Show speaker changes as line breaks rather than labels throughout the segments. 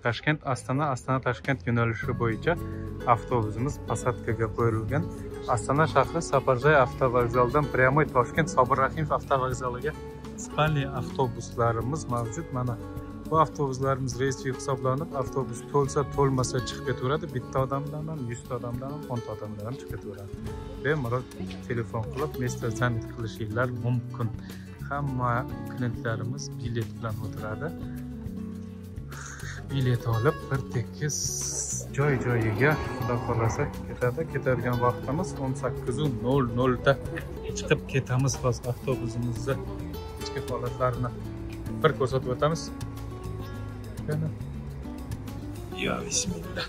Toshkent Astana, Astana Toshkent yo'nalishi bo'yicha avtobusimiz посадкаga qo'yilgan. Astana shahri Saparjoy avtovokzalidan прямой Toshkent Sobir Rahimov avtovokzaliga spalniy avtobuslarimiz mavjud. Mana bu avtobuslarimiz reysli hisoblanib, avtobus to'lsa, to'lmasa chiqib ketaveradi. Bitta odamdan ham, 100 ta odamdan ham, 10 ta odamdan ham chiqib ketaveradi. Bemalol telefon qilib, mesda zamit qilishinglar mumkin. Hamma klientlarimiz bilet bilan o'tiradi. Bilet olib, bir tekis joy-joyiga xudo xolasa ketadi. Ketadigan vaqtimiz 18:00 da chiqib ketamiz. Hozir avtobusimizni ichki holatlarini bir ko'rsatib o'tamiz. Ya bismillah.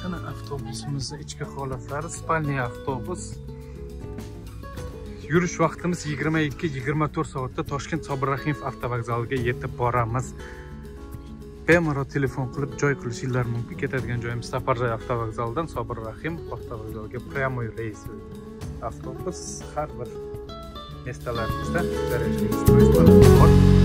Qani avtobusimizning ichki holatlari, spalniy avtobus. Yurish vaqtimiz 22-24 soatda Toshkent Sobir Rahimov avtovokzaliga yetib boramiz. Bemalol telefon qilib joy qilishinglar mumkin. Ketadigan joyimiz Saparjoy avtovokzalidan Sobir Rahimov avtovokzaliga прямой reys avtobus. Har bir mestalarimizda garajimiz bor.